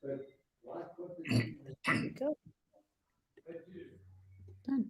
Go. Done.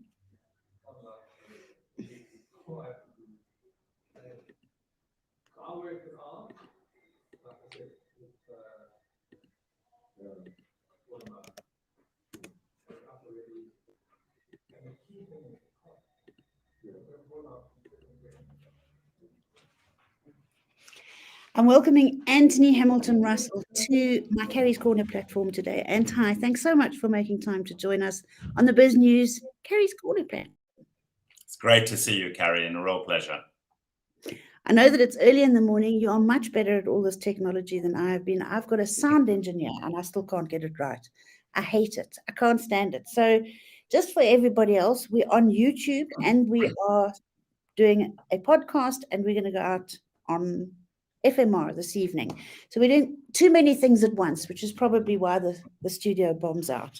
I'm welcoming Anthony Hamilton Russell to my Carrie's Corner platform today. And hi, thanks so much for making time to join us on the Biz News Carrie's Corner platform. It's great to see you, Carrie, and a real pleasure. I know that it's early in the morning. You are much better at all this technology than I have been. I've got a sound engineer and I still can't get it right. I hate it. I can't stand it. So just for everybody else, we're on YouTube and we are doing a podcast and we're going to go out on FMR this evening. So we're doing too many things at once, which is probably why the studio bombs out.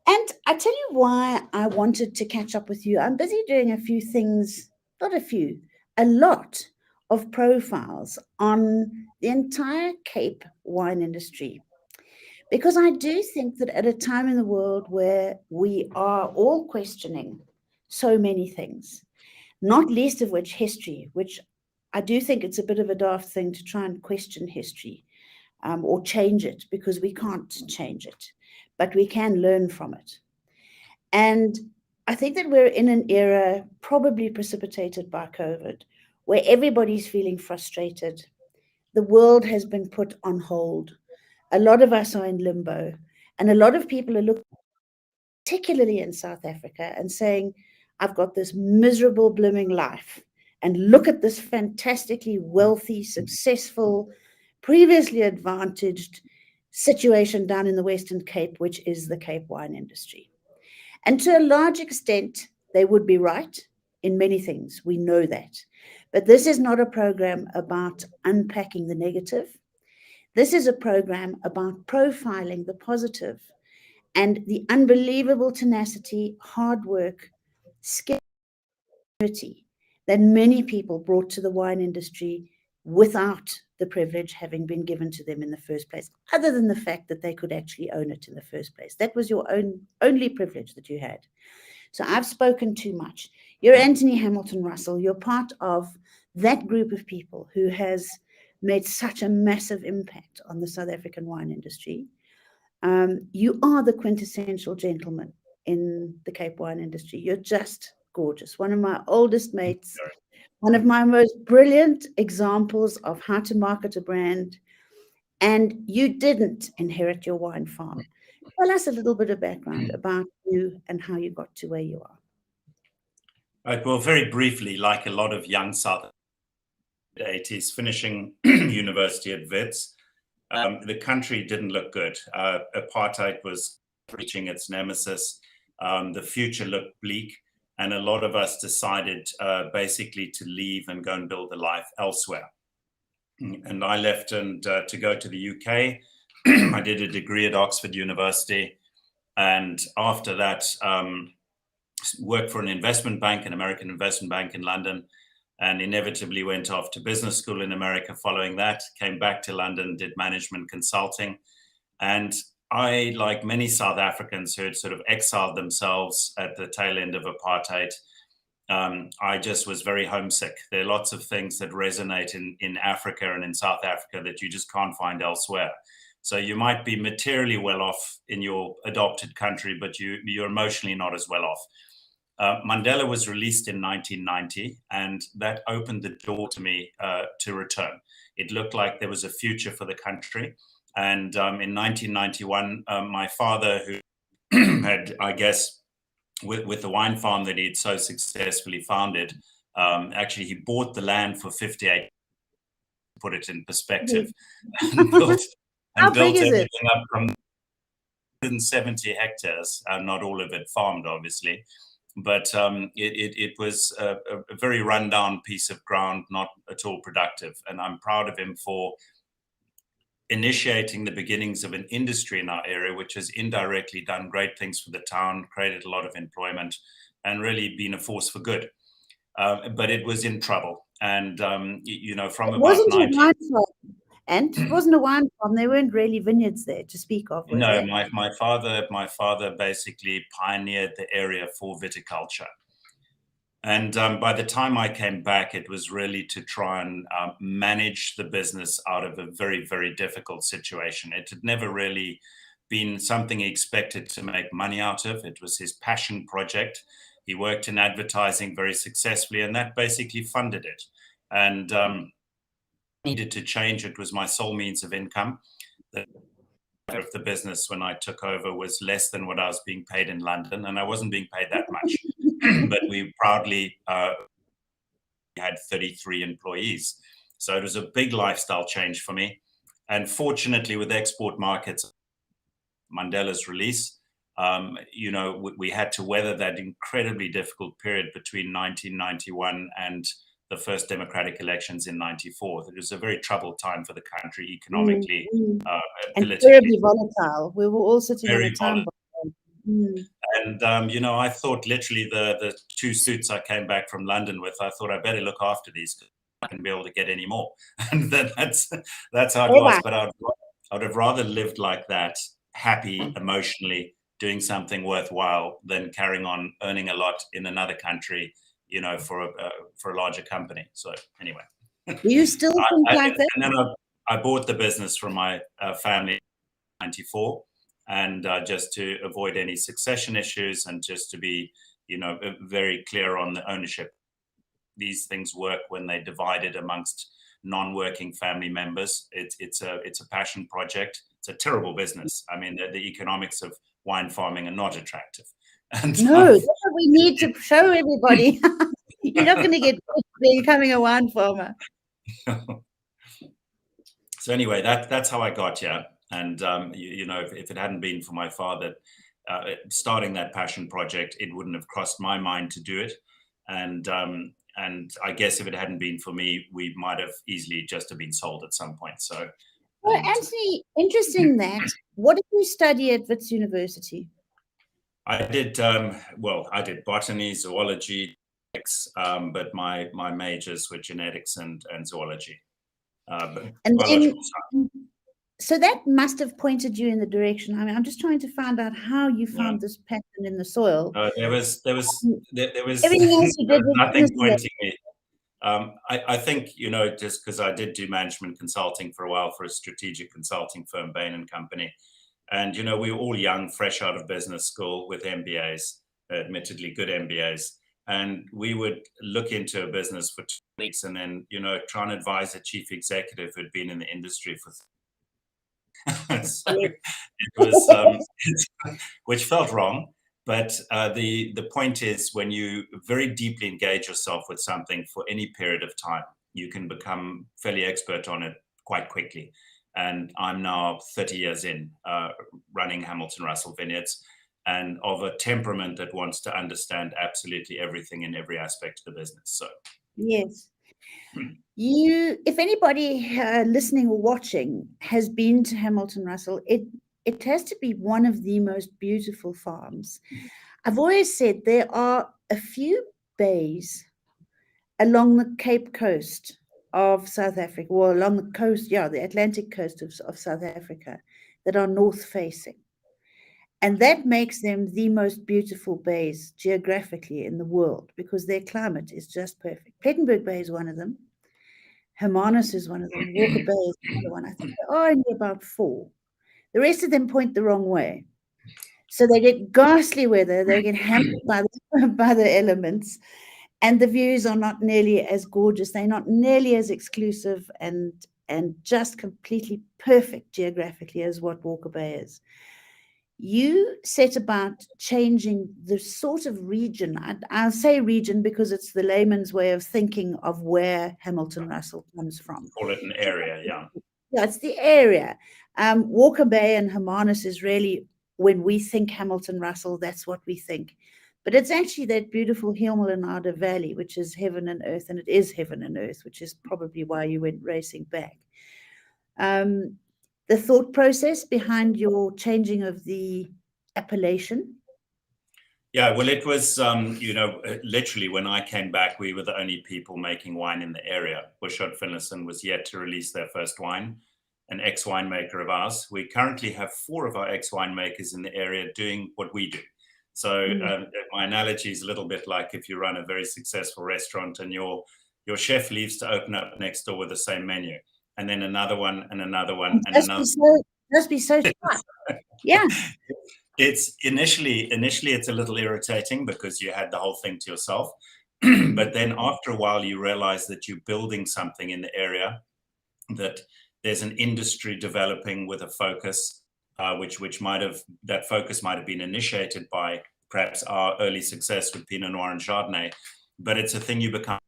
And I tell you why I wanted to catch up with you. I'm busy doing a few things, not a few, a lot of profiles on the entire Cape wine industry. Because I do think that at a time in the world where we are all questioning so many things, not least of which history, which I do think it's a bit of a daft thing to try and question history or change it, because we can't change it, but we can learn from it. And I think that we're in an era probably precipitated by COVID, where everybody's feeling frustrated. The world has been put on hold. A lot of us are in limbo, and a lot of people are looking, particularly in South Africa, and saying, I've got this miserable blooming life, and look at this fantastically wealthy, successful, previously advantaged situation down in the Western Cape, which is the Cape wine industry. And to a large extent, they would be right in many things. We know that. But this is not a program about unpacking the negative. This is a program about profiling the positive and the unbelievable tenacity, hard work, skill, that many people brought to the wine industry without the privilege having been given to them in the first place, other than the fact that they could actually own it in the first place. That was your only privilege that you had. So I've spoken too much. You're Anthony Hamilton Russell. You're part of that group of people who has made such a massive impact on the South African wine industry. You are the quintessential gentleman in the Cape wine industry. You're just gorgeous. One of my oldest mates, one of my most brilliant examples of how to market a brand. And you didn't inherit your wine farm. Tell us a little bit of background about you and how you got to where you are. Right, well, very briefly, like a lot of young South 80s, finishing university at Wits, the country didn't look good. Apartheid was reaching its nemesis. The future looked bleak. And a lot of us decided basically to leave and go and build a life elsewhere. And I left and to go to the UK. I did a degree at Oxford University. And after that, worked for an investment bank, an American investment bank in London, and inevitably went off to business school in America following that, came back to London, did management consulting. And I, like many South Africans who had sort of exiled themselves at the tail end of apartheid, I just was very homesick. There are lots of things that resonate in Africa and in South Africa that you just can't find elsewhere. So you might be materially well off in your adopted country, but you're emotionally not as well off. Mandela was released in 1990, and that opened the door to me to return. It looked like there was a future for the country. And in 1991, my father, who had, I guess, with the wine farm that he had so successfully founded, actually he bought the land for 58, put it in perspective, and built everything up from 170 hectares, not all of it farmed, obviously. But it was a very rundown piece of ground, not at all productive. And I'm proud of him for initiating the beginnings of an industry in our area, which has indirectly done great things for the town, created a lot of employment, and really been a force for good. But it was in trouble. And, from about wasn't your wine farm. And it wasn't a wine farm. There weren't really vineyards there to speak of, were No, there? my father basically pioneered the area for viticulture. And by the time I came back, it was really to try and manage the business out of a very, very difficult situation. It had never really been something he expected to make money out of. It was his passion project. He worked in advertising very successfully, and that basically funded it. And needed to change. It was my sole means of income. Of the business when I took over was less than what I was being paid in London, and I wasn't being paid that much. But we proudly had 33 employees. So it was a big lifestyle change for me. And fortunately, with export markets, Mandela's release, we had to weather that incredibly difficult period between 1991 and the first democratic elections in 94. It was a very troubled time for the country economically, and politically. terribly volatile. We were all sitting in a time bomb. And, I thought literally the 2 suits I came back from London with, I thought I better look after these. I can be able to get any more. And then that's how it was. But I'd have rather lived like that, happy emotionally, doing something worthwhile than carrying on earning a lot in another country, for a larger company. So anyway. Do you still think like that? And then I bought the business from my family in 94. And just to avoid any succession issues and just to be, very clear on the ownership. These things work when they're divided amongst non-working family members. It's a passion project. It's a terrible business. I mean, the economics of wine farming are not attractive. And no, that's what we need to show everybody. You're not going to get becoming a wine farmer. So anyway, that's how I got here. And, if it hadn't been for my father starting that passion project, it wouldn't have crossed my mind to do it. And I guess if it hadn't been for me, we might have easily just have been sold at some point. So, well, Anthony, interesting that. What did you study at Wits University? I did botany, zoology, but my majors were genetics and zoology. So that must have pointed you in the direction. I mean, I'm just trying to find out how you found this pattern in the soil. There was everything else you did nothing pointing me. I think, just because I did do management consulting for a while for a strategic consulting firm, Bain & Company. And, we were all young, fresh out of business school with MBAs, admittedly good MBAs. And we would look into a business for 2 weeks and then, try and advise a chief executive who'd been in the industry for so it was, which felt wrong. But the point is, when you very deeply engage yourself with something for any period of time, you can become fairly expert on it quite quickly. And I'm now 30 years in running Hamilton Russell Vineyards, and of a temperament that wants to understand absolutely everything in every aspect of the business. So yes. If anybody listening or watching has been to Hamilton Russell, it has to be one of the most beautiful farms. I've always said there are a few bays along the Cape Coast of South Africa, or along the coast, the Atlantic coast of South Africa, that are north facing. And that makes them the most beautiful bays geographically in the world, because their climate is just perfect. Plettenberg Bay is one of them. Hermanus is one of them. Walker Bay is another one. I think there are only about 4. The rest of them point the wrong way. So they get ghastly weather. They get hammered by the elements. And the views are not nearly as gorgeous. They're not nearly as exclusive and just completely perfect geographically as what Walker Bay is. You set about changing the sort of region. I'll say region because it's the layman's way of thinking of where Hamilton Russell comes from. Call it an area, yeah. Yeah, it's the area. Walker Bay and Hermanus is really, when we think Hamilton Russell, that's what we think. But it's actually that beautiful Hemel-en-Aarde Valley, which is heaven and earth, and it is heaven and earth, which is probably why you went racing back. The thought process behind your changing of the appellation? Yeah, well, it was, literally when I came back, we were the only people making wine in the area. Bushard Finlayson was yet to release their first wine. an ex-winemaker of ours. We currently have 4 of our ex-winemakers in the area doing what we do. So my analogy is a little bit like if you run a very successful restaurant and your chef leaves to open up next door with the same menu, and then another one and another one and another. Must be so tough. Yeah. It's initially it's a little irritating because you had the whole thing to yourself. But then after a while, you realize that you're building something in the area, that there's an industry developing with a focus, that focus might have been initiated by perhaps our early success with Pinot Noir and Chardonnay, but it's a thing you become.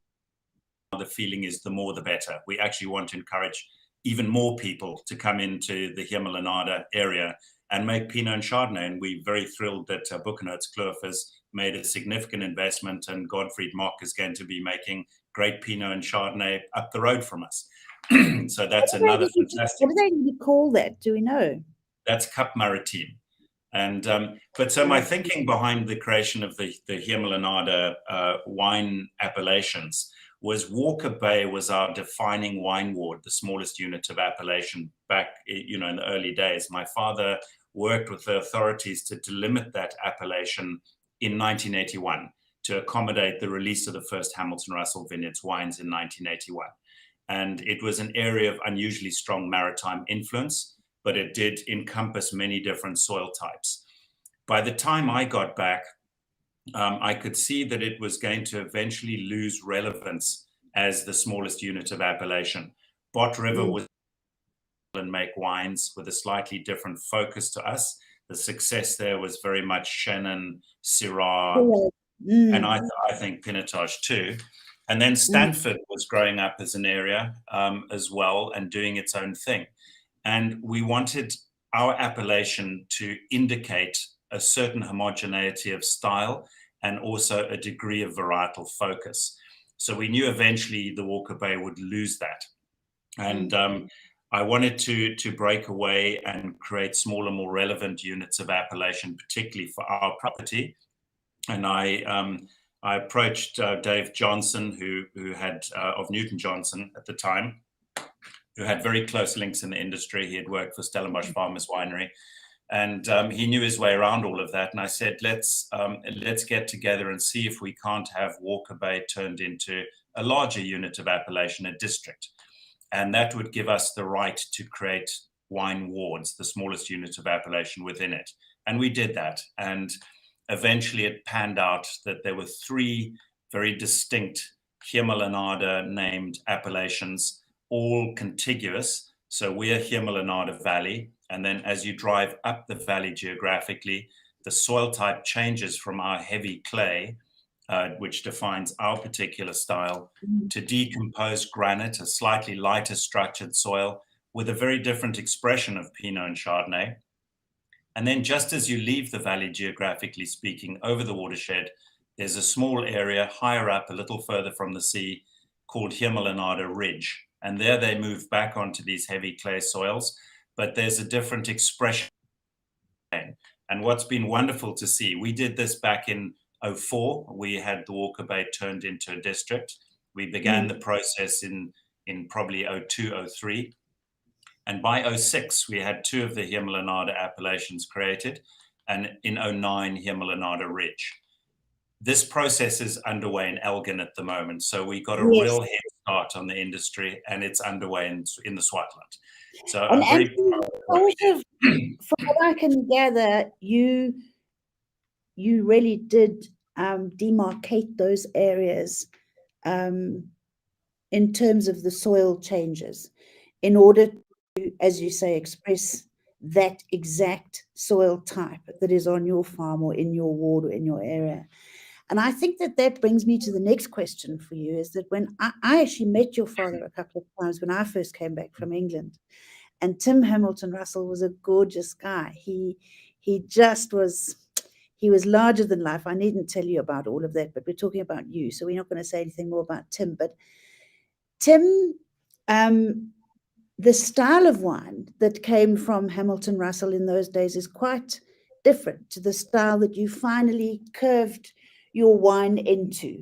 The feeling is the more the better. We actually want to encourage even more people to come into the Hemel-en-Aarde area and make Pinot and Chardonnay. And we're very thrilled that Buchenholz-Kloof has made a significant investment, and Gottfried Mock is going to be making great Pinot and Chardonnay up the road from us. So that's another fantastic. What do they call that? Do we know? That's Cap Maritime. And but so my thinking behind the creation of the Hemel-en-Aarde wine appellations was Walker Bay was our defining wine ward, the smallest unit of appellation back, in the early days. My father worked with the authorities to delimit that appellation in 1981 to accommodate the release of the first Hamilton Russell Vineyards wines in 1981. And it was an area of unusually strong maritime influence, but it did encompass many different soil types. By the time I got back, I could see that it was going to eventually lose relevance as the smallest unit of appellation. Bott River was and make wines with a slightly different focus to us. The success there was very much Chenin, Syrah, and I think Pinotage too. And then Stanford was growing up as an area as well and doing its own thing. And we wanted our appellation to indicate a certain homogeneity of style and also a degree of varietal focus. So we knew eventually the Walker Bay would lose that. And I wanted to break away and create smaller, more relevant units of appellation, particularly for our property. And I approached Dave Johnson, who had of Newton Johnson at the time, who had very close links in the industry. He had worked for Stellenbosch Farmers Winery, and he knew his way around all of that. And I said, let's get together and see if we can't have Walker Bay turned into a larger unit of appellation, a district. And that would give us the right to create wine wards, the smallest unit of appellation within it. And we did that. And eventually it panned out that there were 3 very distinct Hemel-en-Aarde named appellations, all contiguous. So we are Hemel-en-Aarde Valley. And then as you drive up the valley geographically, the soil type changes from our heavy clay, which defines our particular style, to decomposed granite, a slightly lighter structured soil with a very different expression of Pinot and Chardonnay. And then just as you leave the valley, geographically speaking, over the watershed, there's a small area higher up, a little further from the sea, called Hemel-en-Aarde Ridge. And there they move back onto these heavy clay soils, but there's a different expression. And what's been wonderful to see, we did this back in 2004. We had the Walker Bay turned into a district. We began the process in probably 2002, 2003. And by 2006, we had 2 of the Hemel-en-Aarde appellations created, and in 2009, Hemel-en-Aarde Ridge. This process is underway in Elgin at the moment. So we got a real head start on the industry, and it's underway in the Swartland. So I'm very proud. From what I can gather, you really did demarcate those areas in terms of the soil changes in order to, as you say, express that exact soil type that is on your farm or in your ward or in your area. And I think that brings me to the next question for you, is that when I actually met your father a couple of times when I first came back from England, and Tim Hamilton Russell was a gorgeous guy. He just was, he was larger than life. I needn't tell you about all of that, but we're talking about you, so we're not going to say anything more about Tim. But Tim, the style of wine that came from Hamilton Russell in those days is quite different to the style that you finally curved your wine into.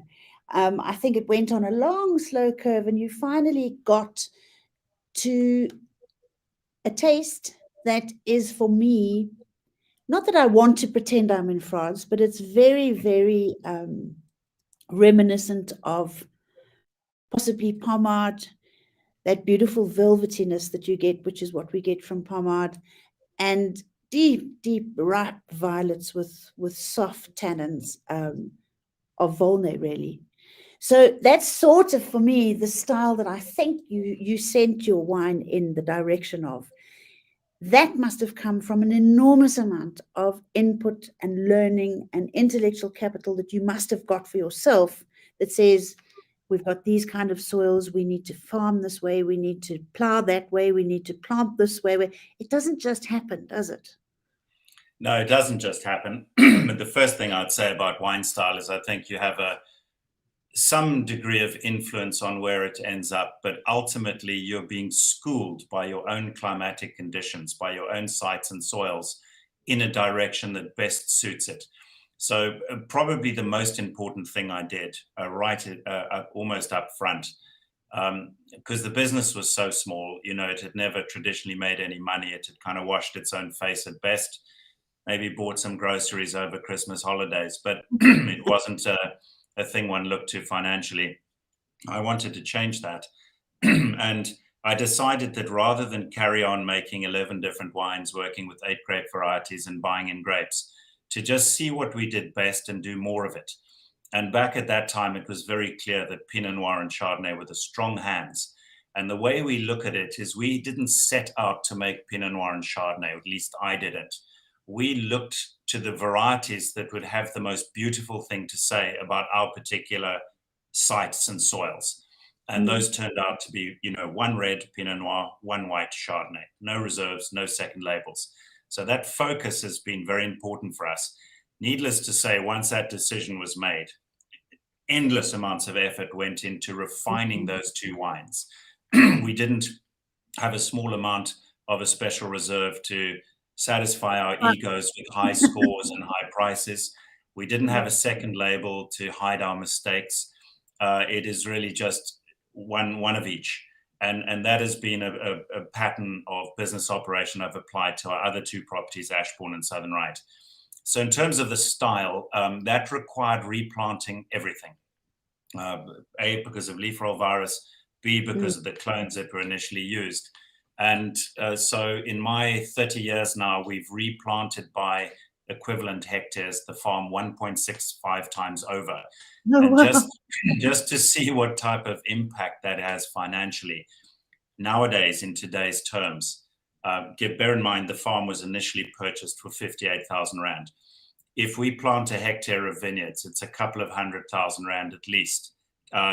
I think it went on a long, slow curve, and you finally got to a taste that is for me, not that I want to pretend I'm in France, but it's very, very reminiscent of possibly Pommard, that beautiful velvetiness that you get, which is what we get from Pommard, and deep, deep, ripe violets with soft tannins of Volnay, really. So that's sort of, for me, the style that I think you sent your wine in the direction of. That must have come from an enormous amount of input and learning and intellectual capital that you must have got for yourself, that says, we've got these kind of soils, we need to farm this way, we need to plow that way, we need to plant this way. It doesn't just happen, does it? No, it doesn't just happen. But the first thing I'd say about wine style is I think you have some degree of influence on where it ends up, but ultimately you're being schooled by your own climatic conditions, by your own sites and soils in a direction that best suits it. So probably the most important thing I did almost up front, because the business was so small, it had never traditionally made any money. It had kind of washed its own face at best, maybe bought some groceries over Christmas holidays, but it wasn't a thing one looked to financially. I wanted to change that. And I decided that rather than carry on making 11 different wines, working with 8 grape varieties and buying in grapes, to just see what we did best and do more of it. And back at that time, it was very clear that Pinot Noir and Chardonnay were the strong hands. And the way we look at it is we didn't set out to make Pinot Noir and Chardonnay, at least I didn't. We looked to the varieties that would have the most beautiful thing to say about our particular sites and soils. And those turned out to be, one red Pinot Noir, one white Chardonnay, no reserves, no second labels. So that focus has been very important for us. Needless to say, once that decision was made, endless amounts of effort went into refining those 2 wines. We didn't have a small amount of a special reserve to satisfy our egos with high scores and high prices. We didn't have a second label to hide our mistakes. It is really just one of each. And that has been a pattern of business operation I've applied to our other 2 properties, Ashbourne and Southern Rite. So in terms of the style, that required replanting everything. A, because of leaf roll virus, B, because of the clones that were initially used. And so in my 30 years now, we've replanted by equivalent hectares the farm 1.65 times over. And just to see what type of impact that has financially nowadays in today's terms. Bear in mind, the farm was initially purchased for 58,000 Rand. If we plant a hectare of vineyards, it's a couple of 100,000 Rand at least,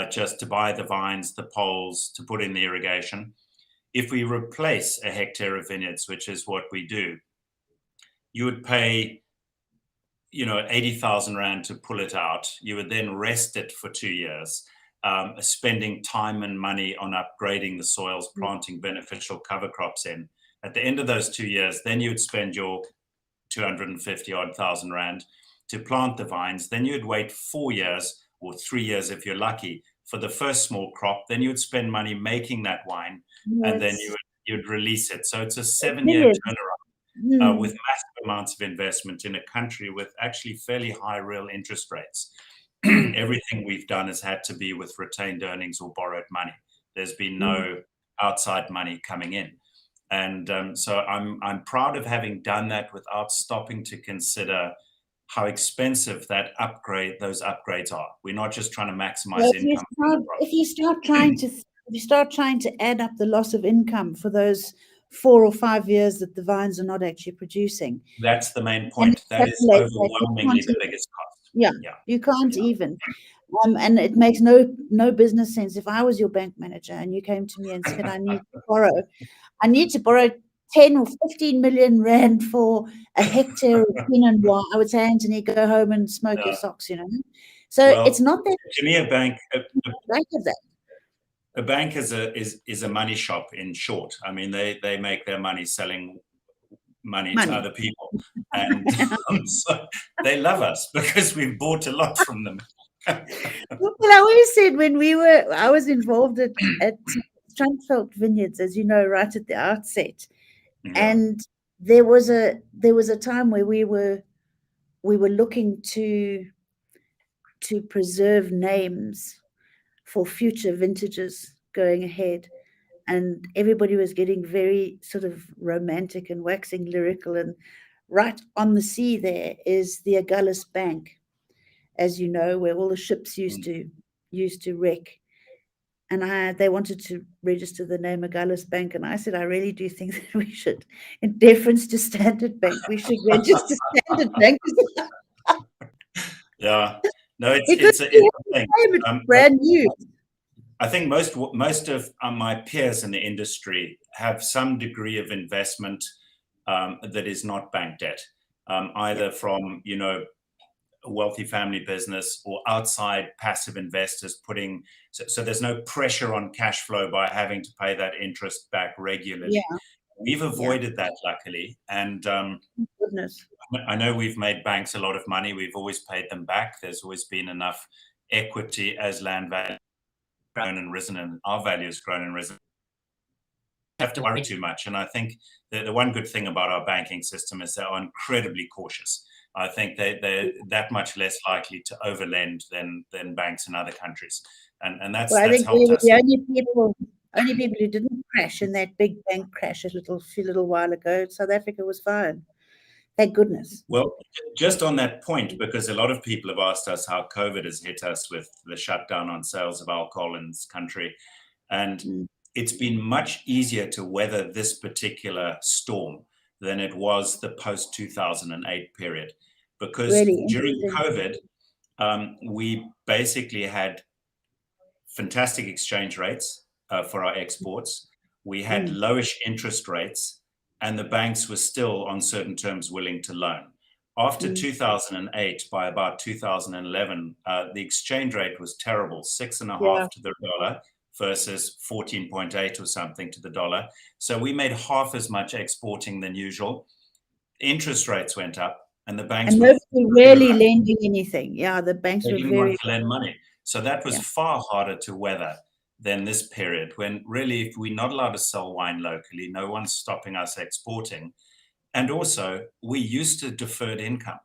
just to buy the vines, the poles, to put in the irrigation. If we replace a hectare of vineyards, which is what we do, you would pay 80,000 Rand to pull it out. You would then rest it for 2 years, spending time and money on upgrading the soils, planting beneficial cover crops in. At the end of those 2 years, then you would spend your 250,000 Rand to plant the vines. Then you'd wait 4 years or 3 years if you're lucky for the first small crop. Then you would spend money making that wine, and then you'd release it. So it's a 7-year turnaround with massive amounts of investment in a country with actually fairly high real interest rates. Everything we've done has had to be with retained earnings or borrowed money. There's been no outside money coming in. And so I'm proud of having done that without stopping to consider how expensive those upgrades are. We're not just trying to maximize income. If you start trying to add up the loss of income for those 4 or 5 years that the vines are not actually producing, that's the main point. That is overwhelmingly the biggest cost. Yeah, you can't even. And it makes no business sense. If I was your bank manager and you came to me and said, I need to borrow 10 or 15 million Rand for a hectare of Pinot Noir, I would say, Anthony, go home and smoke your socks, So it's not that. To me, a bank A bank is a money shop, in short. I mean, they make their money selling money to other people, and so they love us because we've bought a lot from them. Well, I always said when I was involved at Strandveld Vineyards, as you know, right at the outset, Yeah. And there was a time where we were looking to preserve names for future vintages going ahead. And everybody was getting very sort of romantic and waxing lyrical. And right on the sea there is the Agulhas Bank, as you know, where all the ships used to wreck. And they wanted to register the name Agulhas Bank. And I said, I really do think that we should, in deference to Standard Bank, we should register Standard Bank. Yeah. No, Because it's a thing. it's brand new. I think most of my peers in the industry have some degree of investment that is not bank debt, either from a wealthy family business or outside passive investors putting. So there's no pressure on cash flow by having to pay that interest back regularly. Yeah. We've avoided that, luckily, and Goodness. I know we've made banks a lot of money. We've always paid them back. There's always been enough equity as land value grown and risen, and our value has grown and risen. Have to worry too much. And I think the one good thing about our banking system is they are incredibly cautious. I think they're that much less likely to overlend than banks in other countries, and that's Well, I think we helped were us. the only people who didn't crash in that big bank crash a few little while ago. South Africa was fine. Thank goodness. Well, just on that point, because a lot of people have asked us how COVID has hit us with the shutdown on sales of alcohol in this country. And it's been much easier to weather this particular storm than it was the post-2008 period. Because Really during interesting. COVID, we basically had fantastic exchange rates for our exports. We had lowish interest rates, and the banks were still on certain terms willing to loan. After 2008, by about 2011, the exchange rate was terrible, 6.5 to the dollar versus 14.8 or something to the dollar. So we made half as much exporting than usual. Interest rates went up, and the banks And nobody really lending anything. Yeah, the banks were didn't very want to lend money. So that was far harder to weather than this period, when really, if we're not allowed to sell wine locally, no one's stopping us exporting. And also, we used to deferred income.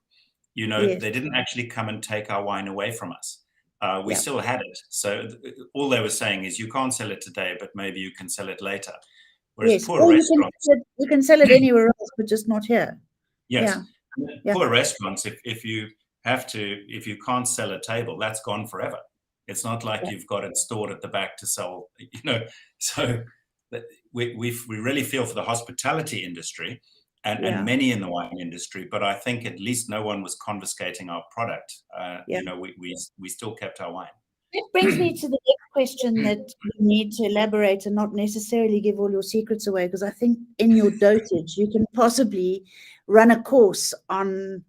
They didn't actually come and take our wine away from us. We still had it. So all they were saying is, you can't sell it today, but maybe you can sell it later. Whereas poor restaurants, you can sell it anywhere else, but just not here. Yes. Poor restaurants, if you can't sell a table, that's gone forever. It's not like you've got it stored at the back to sell, So we really feel for the hospitality industry and many in the wine industry, but I think at least no one was confiscating our product. We still kept our wine. That brings me to the next question that you need to elaborate and not necessarily give all your secrets away, because I think in your dotage, you can possibly run a course on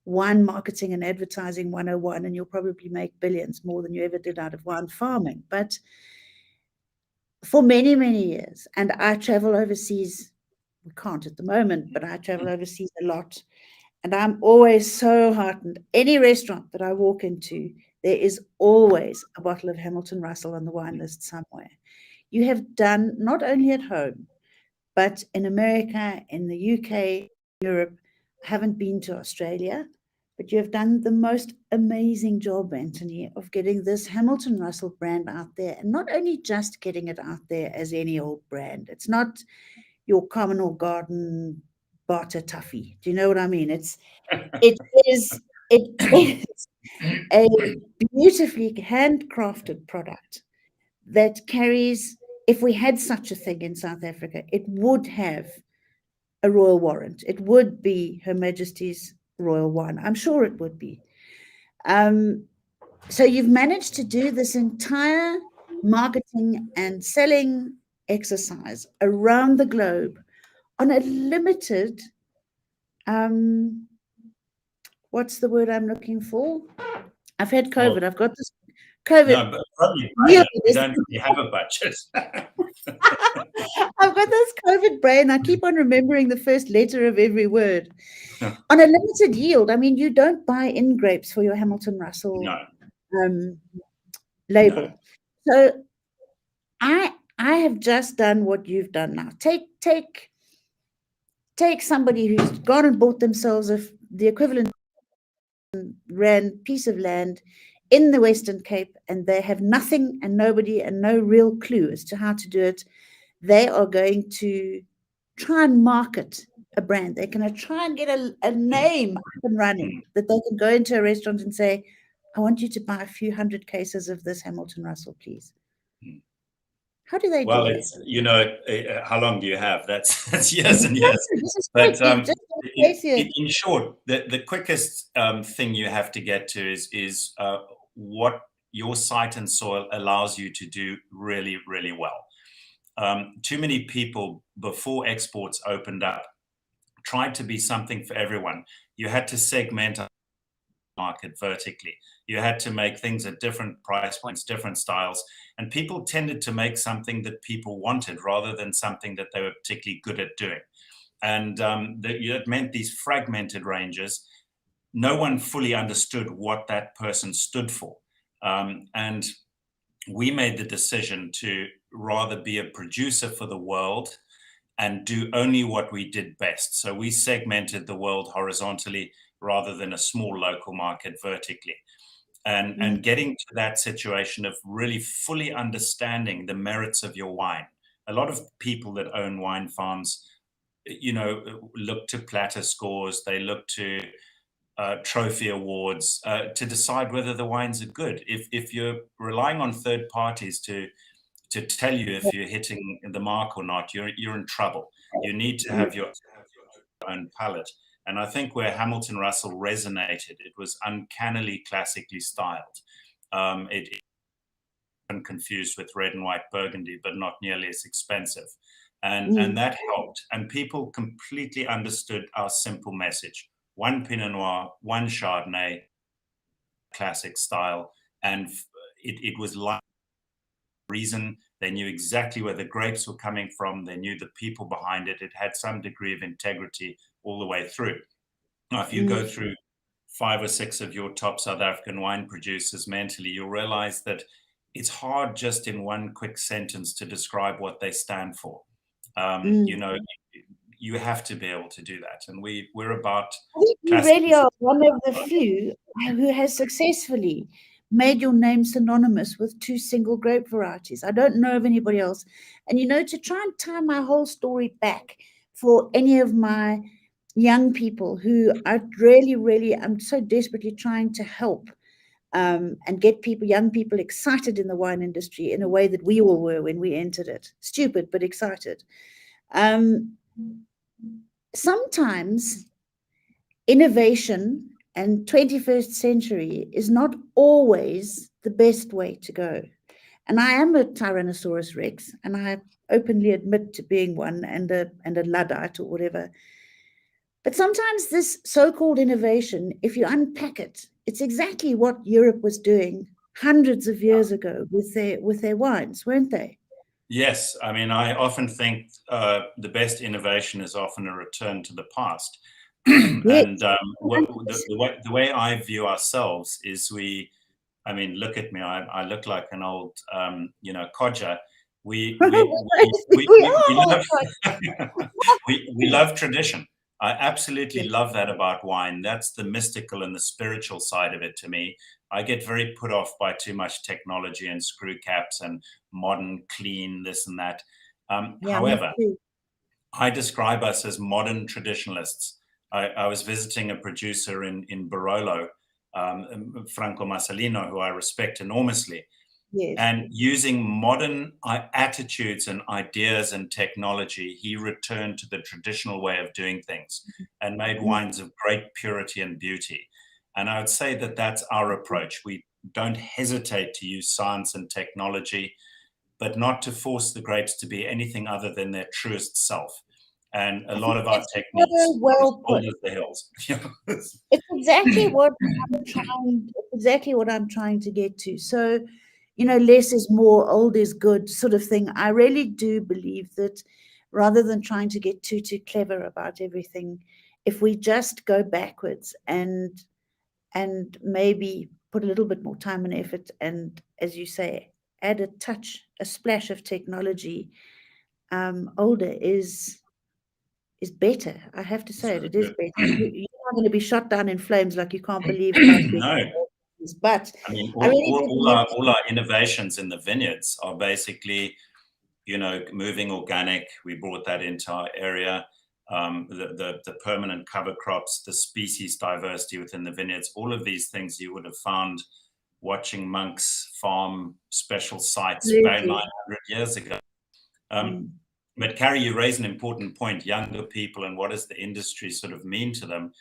wine marketing and advertising 101, and you'll probably make billions, more than you ever did out of wine farming. But for many, many years, and I travel overseas, we can't at the moment, but I travel overseas a lot, and I'm always so heartened. Any restaurant that I walk into, there is always a bottle of Hamilton Russell on the wine list somewhere. You have done, not only at home, but in America, in the UK, Europe. I haven't been to Australia, but you have done the most amazing job, Anthony, of getting this Hamilton Russell brand out there, and not only just getting it out there as any old brand. It's not your common or garden barter tuffy. Do you know what I mean? It is a beautifully handcrafted product that carries, if we had such a thing in South Africa, it would have a royal warrant. It would be Her Majesty's royal wine. I'm sure it would be. So you've managed to do this entire marketing and selling exercise around the globe on a limited, what's the word I'm looking for? I've had COVID. Well, I've got this COVID. No, but probably budget. We don't really have a budget. I've got this COVID brain. I keep on remembering the first letter of every word. On a limited yield, I mean, you don't buy in grapes for your Hamilton Russell label. No. So I have just done what you've done now. Take take somebody who's gone and bought themselves the equivalent rand piece of land in the Western Cape, and they have nothing and nobody and no real clue as to how to do it. They are going to try and market a brand. They're going to try and get a name up and running that they can go into a restaurant and say, I want you to buy a few hundred cases of this Hamilton Russell, please. How do they do Well, that? it's, how long do you have? That's years and years. But in short, the quickest thing you have to get to is what your site and soil allows you to do really, really well. Too many people before exports opened up tried to be something for everyone. You had to segment a market vertically. You had to make things at different price points, different styles, and people tended to make something that people wanted rather than something that they were particularly good at doing. And it meant these fragmented ranges. No one fully understood what that person stood for. And we made the decision to rather be a producer for the world and do only what we did best. So we segmented the world horizontally rather than a small local market vertically. And getting to that situation of really fully understanding the merits of your wine. A lot of people that own wine farms, look to platter scores, they look to trophy awards to decide whether the wines are good. If you're relying on third parties to tell you if you're hitting the mark or not, you're in trouble. You need to have your own palate. And I think where Hamilton Russell resonated, it was uncannily classically styled. It confused with red and white Burgundy, but not nearly as expensive. And that helped. And people completely understood our simple message. One Pinot Noir, one Chardonnay, classic style. And it was like reason. They knew exactly where the grapes were coming from. They knew the people behind it. It had some degree of integrity all the way through. Now, if you go through 5 or 6 of your top South African wine producers mentally, you'll realize that it's hard just in one quick sentence to describe what they stand for. You have to be able to do that. And we're about... I think you really are one of the few who has successfully made your name synonymous with 2 single grape varieties. I don't know of anybody else. And, to try and tie my whole story back for any of my young people who I really, I'm so desperately trying to help and get young people excited in the wine industry in a way that we all were when we entered it. Stupid, but excited. Sometimes innovation and 21st century is not always the best way to go. And I am a Tyrannosaurus Rex, and I openly admit to being one and a Luddite or whatever. But sometimes this so-called innovation, if you unpack it, it's exactly what Europe was doing hundreds of years ago with their wines, weren't they? Yes. I mean, I often think the best innovation is often a return to the past. Yes. And the way I view ourselves is look at me, I look like an old, codger. We love tradition. I absolutely love that about wine. That's the mystical and the spiritual side of it to me. I get very put off by too much technology and screw caps and modern, clean, this and that. However, I describe us as modern traditionalists. I was visiting a producer in Barolo, Franco Marcelino, who I respect enormously. Yes. And using modern attitudes and ideas and technology, he returned to the traditional way of doing things and made wines of great purity and beauty. And I would say that that's our approach. We don't hesitate to use science and technology, but not to force the grapes to be anything other than their truest self. And a lot of our techniques are as old as the hills. It's exactly what I'm trying to get to. So, less is more, old is good sort of thing. I really do believe that rather than trying to get too clever about everything, if we just go backwards and maybe put a little bit more time and effort and, as you say, add a splash of technology, older is is better. I have to say it is Good. better. You're not going to be shot down in flames like you can't believe how big No, it is. But I mean, I really do believe all our innovations in the vineyards are basically, moving organic. We brought that into our area. The permanent cover crops, the species diversity within the vineyards, all of these things you would have found watching monks farm special sites about 900 years ago. But Carrie, you raise an important point, younger people and what does the industry sort of mean to them?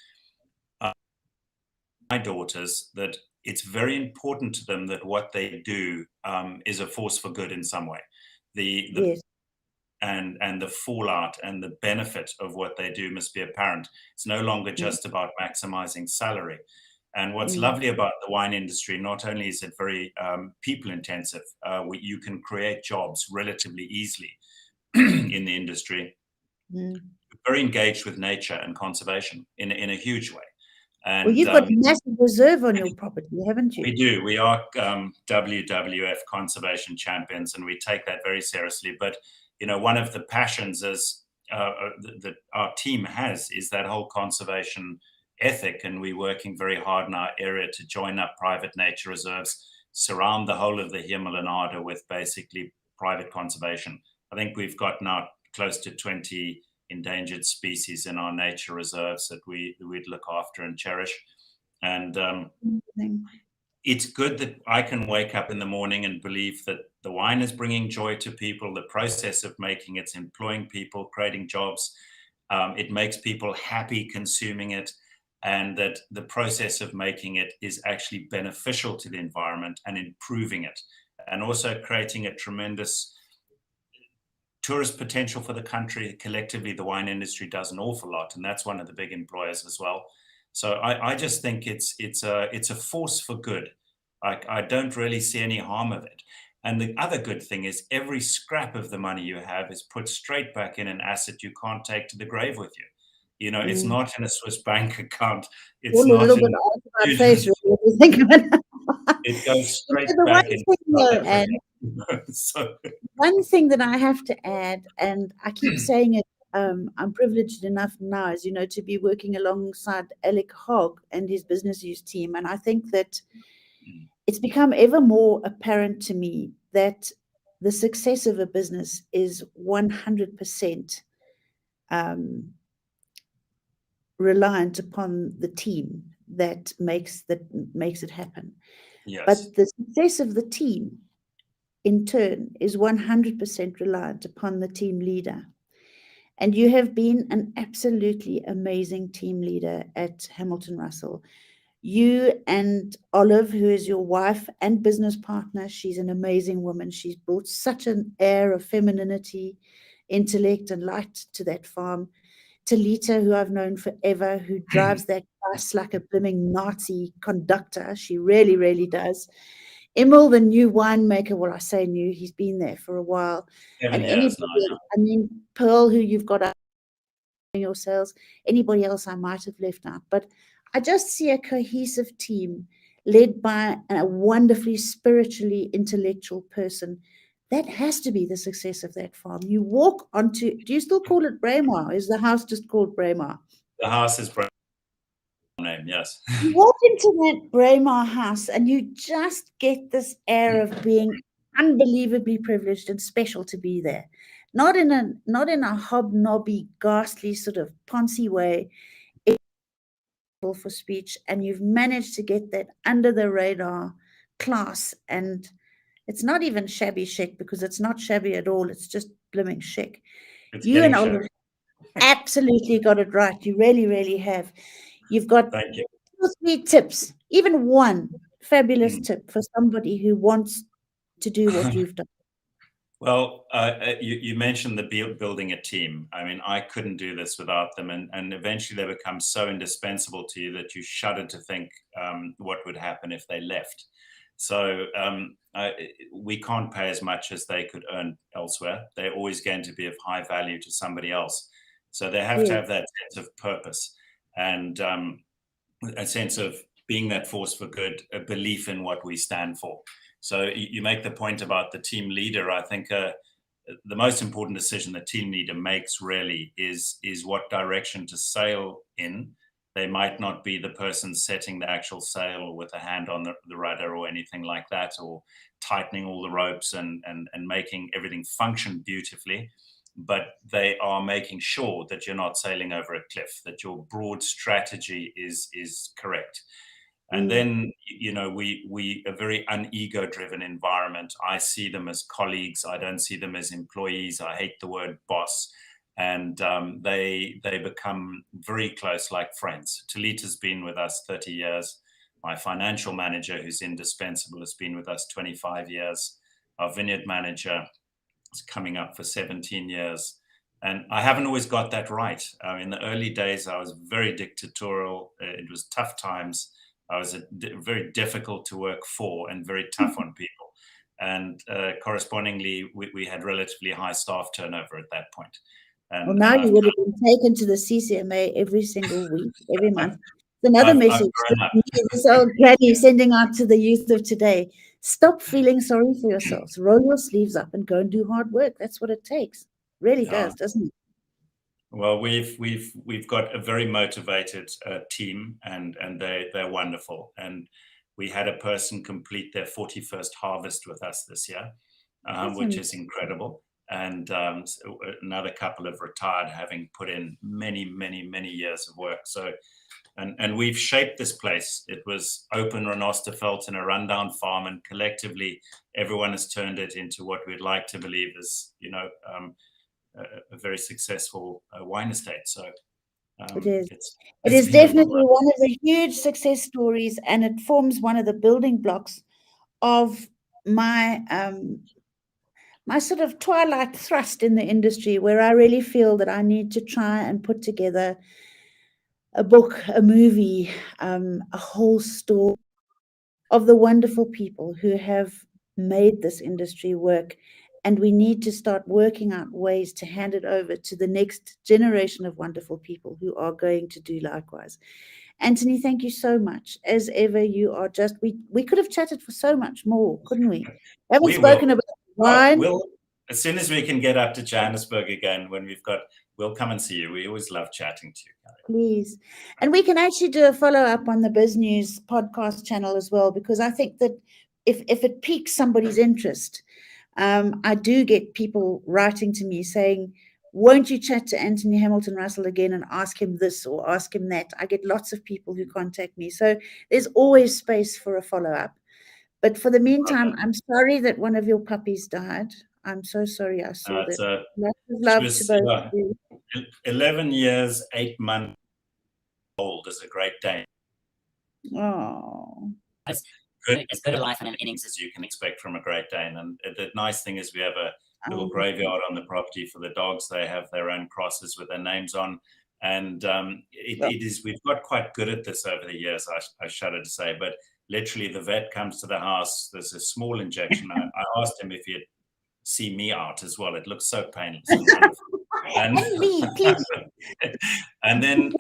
My daughters, that it's very important to them that what they do is a force for good in some way. yes. And the fallout and the benefit of what they do must be apparent. It's no longer just about maximizing salary. And what's lovely about the wine industry, not only is it very people intensive, you can create jobs relatively easily in the industry. Very engaged with nature and conservation in a huge way. And, well, you've got massive reserve on your property, haven't you? We do. We are WWF conservation champions, and we take that very seriously. But one of the passions that our team has is that whole conservation ethic, and we're working very hard in our area to join up private nature reserves, surround the whole of the Hemel-en-Aarde with basically private conservation. I think we've got now close to 20 endangered species in our nature reserves that we'd look after and cherish. And it's good that I can wake up in the morning and believe that the wine is bringing joy to people, the process of making it's employing people, creating jobs. It makes people happy consuming it, and that the process of making it is actually beneficial to the environment and improving it, and also creating a tremendous tourist potential for the country. Collectively, the wine industry does an awful lot, and that's one of the big employers as well. So I just think it's a force for good. I don't really see any harm of it. And the other good thing is every scrap of the money you have is put straight back in an asset you can't take to the grave with you. It's not in a Swiss bank account. It's all not a little bit out of my face, really, if you think about it. It goes straight the back one in. thing, though, So one thing that I have to add, and I keep saying it, I'm privileged enough now, as you know, to be working alongside Alec Hogg and his business use team. And I think that it's become ever more apparent to me that the success of a business is 100% reliant upon the team that makes it happen. yes. But the success of the team, in turn, is 100% reliant upon the team leader. And you have been an absolutely amazing team leader at Hamilton Russell. You and Olive, who is your wife and business partner, she's an amazing woman. She's brought such an air of femininity, intellect, and light to that farm. Talita, who I've known forever, who drives that bus like a blooming Nazi conductor. She really, really does. Emil, the new winemaker, well, I say new, he's been there for a while. 7 And years anybody, now. I mean, Pearl, who you've got up in your sales, anybody else I might have left out. But I just see a cohesive team led by a wonderfully spiritually intellectual person. That has to be the success of that farm. You walk onto, do you still call it Braemar? Is the house just called Braemar? The house is Braemar name, yes. You walk into that Braemar house and you just get this air of being unbelievably privileged and special to be there. Not in a hobnobby, ghastly sort of poncy way. For speech, and you've managed to get that under the radar class, and it's not even shabby chic, because it's not shabby at all, it's just blooming chic. You and Oliver absolutely got it right. You really, really have. You've got 2 or 3 tips, even one fabulous tip for somebody who wants to do what you've done. Well, you mentioned the building a team. I mean, I couldn't do this without them. And eventually they become so indispensable to you that you shudder to think what would happen if they left. So we can't pay as much as they could earn elsewhere. They're always going to be of high value to somebody else. So they have to have that sense of purpose and a sense of being that force for good, a belief in what we stand for. So you make the point about the team leader. I think the most important decision the team leader makes really is what direction to sail in. They might not be the person setting the actual sail or with a hand on the rudder or anything like that, or tightening all the ropes and making everything function beautifully. But they are making sure that you're not sailing over a cliff, that your broad strategy is correct. And then, we a very un-ego-driven environment. I see them as colleagues. I don't see them as employees. I hate the word boss. And they become very close, like friends. Talita's been with us 30 years. My financial manager, who's indispensable, has been with us 25 years. Our vineyard manager is coming up for 17 years. And I haven't always got that right. In the early days, I was very dictatorial. It was tough times. I was very difficult to work for and very tough on people. And correspondingly, we had relatively high staff turnover at that point. And well, now you would have been taken to the CCMA every single week, every month. It's another message. This old granny sending out to the youth of today. Stop feeling sorry for yourselves. Roll your sleeves up and go and do hard work. That's what it takes. Really does, doesn't it? Well, we've got a very motivated team, and they're wonderful. And we had a person complete their 41st harvest with us this year, which is incredible. And so another couple have retired, having put in many, many, many years of work. So, and we've shaped this place. It was open Renosterveld in a rundown farm, and collectively, everyone has turned it into what we'd like to believe is, a very successful wine estate. So it is. It is definitely one of the huge success stories, and it forms one of the building blocks of my my sort of twilight thrust in the industry, where I really feel that I need to try and put together a book, a movie, a whole story of the wonderful people who have made this industry work. And we need to start working out ways to hand it over to the next generation of wonderful people who are going to do likewise. Anthony, thank you so much. As ever, you are just, we could have chatted for so much more, couldn't we? Haven't spoken about wine. As soon as we can get up to Johannesburg again, we'll come and see you. We always love chatting to you, Carrie. Please. And we can actually do a follow-up on the Biz News podcast channel as well, because I think that if it piques somebody's interest, I do get people writing to me saying, won't you chat to Anthony Hamilton Russell again and ask him this or ask him that? I get lots of people who contact me. So there's always space for a follow-up. But for the meantime, I'm sorry that one of your puppies died. I'm so sorry I saw that. Lots of love to both of you. 11 years, 8 months old is a Great Dane. Oh. As good a life and an innings as you can expect from a Great Dane. And the nice thing is we have a little graveyard on the property for the dogs. They have their own crosses with their names on. And we've got quite good at this over the years, I shudder to say. But literally the vet comes to the house. There's a small injection. I asked him if he'd see me out as well. It looks so painless and wonderful. And then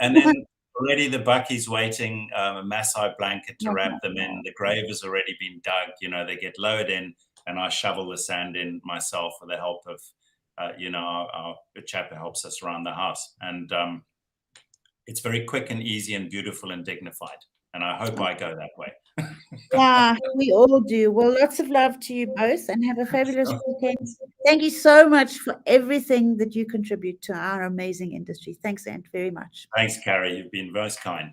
already the bucky's waiting, a Maasai blanket to wrap them in. The grave has already been dug. They get lowered in, and I shovel the sand in myself with the help of, our chap who helps us around the house. And it's very quick and easy and beautiful and dignified. And I hope I go that way. Yeah, we all do. Well, lots of love to you both, and have a fabulous weekend. Thank you so much for everything that you contribute to our amazing industry. Thanks, Ant, very much. Thanks, Carrie. You've been most kind.